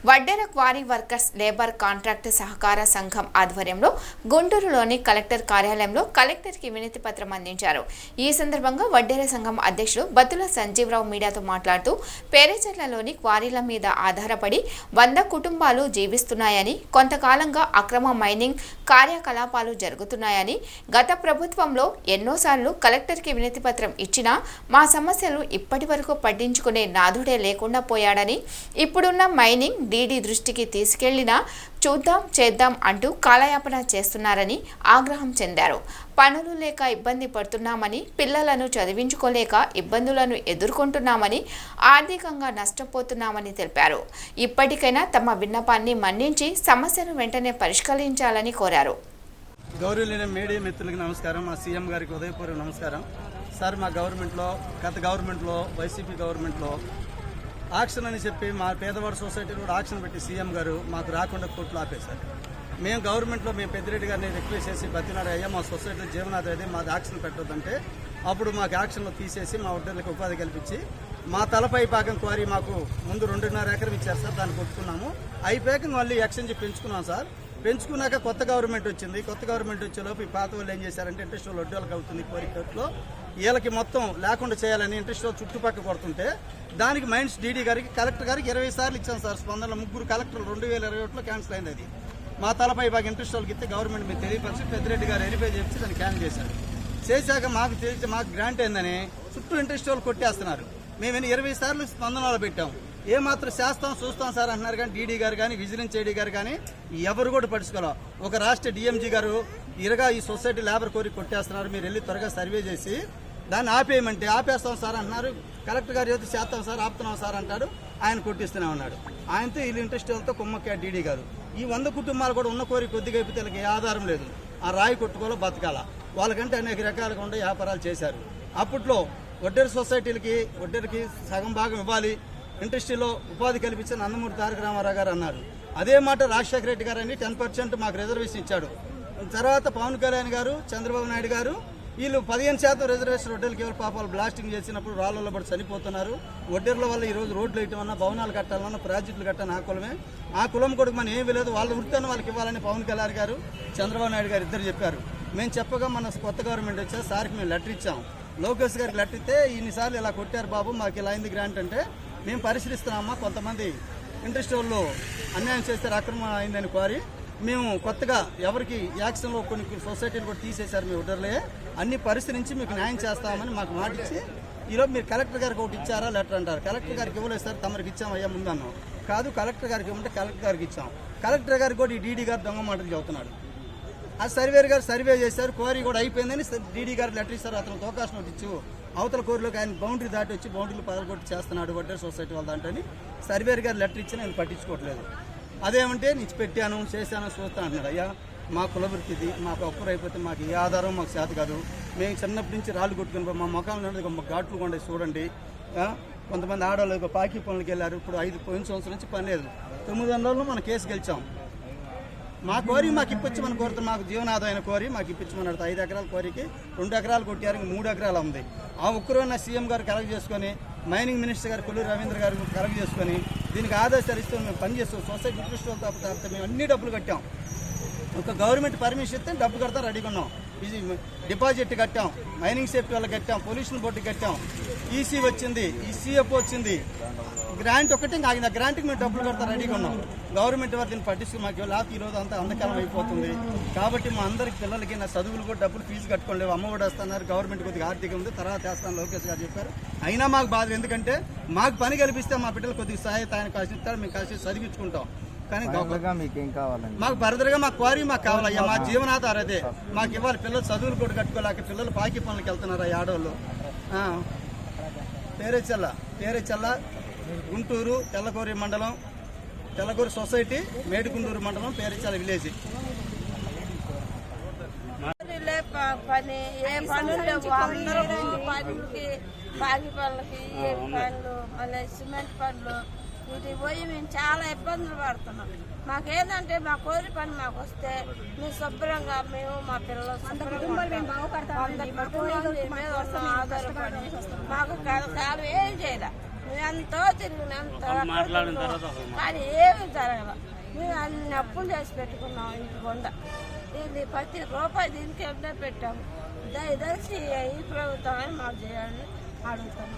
వడ్డెర quarry workers labour contract సహకార సంఘం ఆధ్వర్యంలో గుంటూరులోని కలెక్టర్ కార్యాలయంలో కలెక్టర్కి వినతి పత్రం అందించారు. ఈ సందర్భంగా వడ్డెర సంఘం అధ్యక్షుడు బత్తుల సంజీవరావు మీడియాతో మాట్లాడుతూ పేరేచర్లలోని క్వారీల మీద ఆధారపడి 100 కుటుంబాలు జీవిస్తున్నాయని, కొంతకాలంగా అక్రమ మైనింగ్ కార్యకలాపాలు జరుగుతున్నాయని, గత ప్రభుత్వంలో ఎన్నోసార్లు కలెక్టర్కి వినతి పత్రం ఇచ్చినా మా సమస్యలు ఇప్పటి వరకు పట్టించుకునే నాథుడే లేకుండా పోయాడని, ఇప్పుడున్న మైనింగ్ డీడీ దృష్టికి తీసుకెళ్లినా చూద్దాం చేద్దాం అంటూ కాలయాపన చేస్తున్నారని ఆగ్రహం చెందారు. పనులు లేక ఇబ్బంది పడుతున్నామని, పిల్లలను చదివించుకోలేక ఇబ్బందులను ఎదుర్కొంటున్నామని, ఆర్థికంగా నష్టపోతున్నామని తెలిపారు. ఇప్పటికైనా తమ విన్నపాన్ని మన్నించి సమస్యను వెంటనే పరిష్కరించాలని కోరారు. గౌరవనీయ మీడియా మిత్రులకి నమస్కారం. మా సీఎం గారికి ఉదయపూర్వక నమస్కారం. సార్, మా గవర్నమెంట్లో గత గవర్నమెంట్లో వైసీపీ గవర్నమెంట్లో ఆక్షన్ అని చెప్పి మా పేదవాడు సొసైటీలో కూడా ఆక్షన్ పెట్టి సీఎం గారు మాకు రాకుండా కోర్టులు ఆపేశారు. మేము గవర్నమెంట్లో మేము పెద్దిరెడ్డి గారిని రిక్వెస్ట్ చేసి బతినాడు, అయ్యా మా సొసైటీలో జీవనాధారం మాది ఆక్షన్ పెట్టొద్దంటే అప్పుడు మాకు యాక్షన్లో తీసేసి మా వడ్డర్లకు ఉపాధి కల్పించి మా తలపై భాగం క్వారీ మాకు ముందు 2.5 ఎకరం ఇచ్చారు సార్. దాన్ని కొట్టుకున్నాము. అయిపోయాక మళ్ళీ ఎక్స్చేంజ్ పెంచుకున్నాం సార్. పెంచుకున్నాక కొత్త గవర్నమెంట్ వచ్చింది. కొత్త గవర్నమెంట్ వచ్చేలోపు ఈ పాత వాళ్ళు ఏం చేశారంటే ఇంట్రెస్ట్ వాళ్ళు వడ్డీలకు అవుతుంది కోరి కోర్టులో వీళ్ళకి మొత్తం లేకుండా చేయాలని ఇంట్రెస్ట్ వాళ్ళు చుట్టుపక్కల కొడుతుంటే దానికి మైన్స్ డీడీ గారికి కలెక్టర్ గారికి 20 సార్లు ఇచ్చాం సార్. స్పందనలో 3 కలెక్టర్లు 2021లో క్యాన్సిల్ అయింది. అది మా తలపై బాగా ఇంట్రెస్ట్ వాళ్ళకి ఇస్తే గవర్నమెంట్ మీరు తెలియపరిచి పెద్దిరెడ్డి గారు వెరిఫై చేసి దాన్ని క్యాన్సిల్ చేశారు. చేశాక మాకు తెలిసి మాకు గ్రాంట్ అయిందని చుట్టూ ఇంట్రెస్ట్ వాళ్ళు కొట్టేస్తున్నారు. మేము 20 సార్లు స్పందనలో పెట్టాం. ఏమాత్రం చేస్తాం చూస్తాం సార్ అంటున్నారు. కానీ డీడీ గారు కానీ విజిలెన్స్ ఏడీ గారు కానీ ఎవరు కూడా పట్టించుకోవాలి. ఒక రాష్ట్ర డిఎంజీ గారు ఇరగా ఈ సొసైటీ లేబర్ కోరి కొట్టేస్తున్నారు, మీరు వెళ్ళి త్వరగా సర్వే చేసి దాన్ని ఆపేయమంటే ఆపేస్తాం సార్ అంటున్నారు. కలెక్టర్ గారు ఏదో చేస్తాం సార్ ఆపుతున్నాం సార్ అంటాడు. ఆయన కొట్టిస్తూనే ఉన్నాడు. ఆయనతో వీళ్ళు ఇంట్రెస్ట్ వాళ్ళతో కుమ్మక్కా డీడీ గారు. ఈ 100 కుటుంబాలు కూడా ఉన్న కోరి కొద్దిగా అయిపోతే వీళ్ళకి ఏ ఆధారం లేదు. ఆ రాయి కొట్టుకోలో బతకాల వాళ్ళకంటే అనేక రకాలుగా ఉండే వ్యాపారాలు చేశారు. అప్పట్లో వడ్డెర సొసైటీలకి వడ్డెరకి సగం భాగం ఇవ్వాలి, ఇండస్ట్రీలో ఉపాధి కల్పించిన నందమూరి తారక రామారావు గారు అన్నారు. అదే మాట రాజశేఖర రెడ్డి గారు అని 10% మాకు రిజర్వేషన్ ఇచ్చాడు. తర్వాత పవన్ కళ్యాణ్ గారు, చంద్రబాబు నాయుడు గారు వీళ్ళు 15% రిజర్వేషన్ వడ్డీలకి ఎవరు పాపాలు బ్లాస్టింగ్ చేసినప్పుడు రాళ్లలో పడి చనిపోతున్నారు. వడ్డీర్ల వల్ల ఈరోజు రోడ్లు వేయటం భవనాలు కట్టాలన్నా ప్రాజెక్టులు కట్టాలని ఆ కులమే. ఆ కులం కూడా మనం ఏమీ లేదు, వాళ్ళ వృత్తిని వాళ్ళకి ఇవ్వాలని పవన్ కళ్యాణ్ గారు, చంద్రబాబు నాయుడు గారు ఇద్దరు చెప్పారు. మేము చెప్పగా మన కొత్త గవర్నమెంట్ వచ్చా సార్కి మేము లెటర్ ఇచ్చాం. లోకేష్ గారికి లెటర్ ఇస్తే ఇన్నిసార్లు ఇలా కొట్టారు బాబు, మాకు ఇలా అయింది గ్రాంట్ అంటే మేము పరిశీలిస్తున్నామా, కొంతమంది ఇంట్రెస్ట్ వాళ్ళు అన్యాయం చేస్తే అక్రమం అయిందని కోరి మేము కొత్తగా ఎవరికి యాక్షన్లో కొన్ని సొసైటీలు కూడా తీసేశారు. మీ వడ్డర్లే అన్ని పరిశీలించి మీకు న్యాయం చేస్తామని మాకు మాట ఇచ్చి ఈరోజు మీరు కలెక్టర్ గారికి ఒకటి ఇచ్చారా లెటర్ అంటారు. కలెక్టర్ గారికి ఇవ్వలేదు సార్, తమరికి ఇచ్చామయ్యా ముందు అన్నాం. కాదు కలెక్టర్ గారికి ఇవ్వమంటే కలెక్టర్ గారికి ఇచ్చాం. కలెక్టర్ గారికి కూడా ఈ డీడీ గారు దొంగ మాటలు చెబుతున్నాడు. ఆ సర్వేర్ గారు సర్వే చేశారు, క్వారీ కూడా అయిపోయిందని డీడీ గారు లెటర్ ఇస్తారు. అతను అవకాశం ఇచ్చు అవతల కోరిలోకి ఆయన బౌండరీ దాటి వచ్చి బౌండరీలు పదకొట్టి చేస్తున్నాడు వడ్డెర సొసైటీ వాళ్ళ దాంట్లోని సర్వేర్ గారు లెటర్ ఇచ్చి నేను పట్టించుకోవట్లేదు. అదేమంటే నిచ్చి పెట్టాను చేశాను చూస్తాను అంటున్నాడు. అయ్యా మా కులవృత్తిది, మాకు ఒక్కరు అయిపోతే మాకు ఏ ఆధారం మాకు చేత కాదు. మేము చిన్నప్పటి నుంచి రాళ్ళు కొట్టుకుని మా ముఖాలు ఘాట్లు కొండ చూడండి. కొంతమంది ఆడవాళ్ళు పాకి పనులకు వెళ్ళారు. ఇప్పుడు 5 సంవత్సరం నుంచి పని లేదు. 9 రోజుల్లో మనం కేసు గెలిచాం. మా కోరి మాకు ఇప్పించమని కోరుతాం. మాకు జీవనాధారం కోరి మాకు ఇప్పించమని 5 ఎకరాల కోరికి 2 ఎకరాలు కొట్టారు, 3 ఎకరాలు ఉంది. ఆ ఒక్కరోజు సీఎం గారు కలెక్ట్ చేసుకొని మైనింగ్ మినిస్టర్ గారు కొల్లూరు రవీంద్ర గారు కలెక్ట్ చేసుకొని దీనికి ఆదేశాలు ఇస్తూ మేము పనిచేస్తాం. సొసైటీ ఇంట్రెస్ట్ తప్ప మేము అన్ని డబ్బులు కట్టాం. ఒక గవర్నమెంట్ పర్మిషన్ ఇస్తే డబ్బు కడతా రెడీగా ఉన్నాం. ఇది డిపాజిట్ కట్టాం, మైనింగ్ సేఫ్టీ వాళ్ళకి కట్టాం, పొల్యూషన్ బోర్డు కట్టాం, ఈసీ వచ్చింది, ఈసీఎఫ్ వచ్చింది, గ్రాంట్ ఒకటి ఆగిన గ్రాంట్కి మేము డబ్బులు కడతా రెడీగా ఉన్నాం. గవర్నమెంట్ వారు దీన్ని పట్టించుకుని మాకు లేకపోతే ఈరోజు అంతా అంధకాలం అయిపోతుంది. కాబట్టి మా అందరికి పిల్లలకి నా చదువులు కూడా డబ్బులు ఫీజు కట్టుకోలేవు. అమ్మ కూడా వస్తున్నారు, గవర్నమెంట్ కొద్దిగా ఆర్థికం ఉంది, తర్వాత వేస్తాను లోకేష్ గారు చెప్పారు. అయినా మాకు బాధ, ఎందుకంటే మాకు పని కల్పిస్తే మా బిడ్డలు కొద్దిగా సహాయత ఆయన కాసిస్తారు, మేము కాసి చదివించుకుంటాం. కానీ మీకేం కావాలండి? మాకు ఫర్దర్గా మాకు క్వారీ మాకు కావాలయ్యా. మా జీవనాధారం అదే మాకు ఇవ్వాలి. పిల్లలు చదువులు కూడా కట్టుకోలేక పిల్లలు పాకి పనులకు వెళ్తున్నారు. ఆ ఆడవాళ్ళు పేరేచల్ల గుంటూరు తెల్లకూరి మండలం, తెల్లకూరు సొసైటీ, మేడిగుంటూరు మండలం, పేరేచల్ల విలేజ్. పని ఏ పనులు లేవు, అందరూ పనికి బాగి పనులకి ఏ పనులు మళ్ళీ సిమెంట్ పనులు వీటికి పోయి మేము చాలా ఇబ్బందులు పడుతున్నాం. మాకేందంటే మా కోరి పని మాకు వస్తే మేము శుభ్రంగా మేము మా పిల్లలు ఆధారపడి మాకు కాలం ఏం చేయాలి. మేము ఎంతో తిరిగినంత కానీ ఏమి జరగల. మేము అన్ని అప్పులు చేసి పెట్టుకున్నాం ఇంటి కొండ. ఇది ప్రతి రూపాయి దీనికి ఎంతో పెట్టాము. దయచేసి ఈ ప్రభుత్వమే మాకు చేయాలని అడుగుతాము.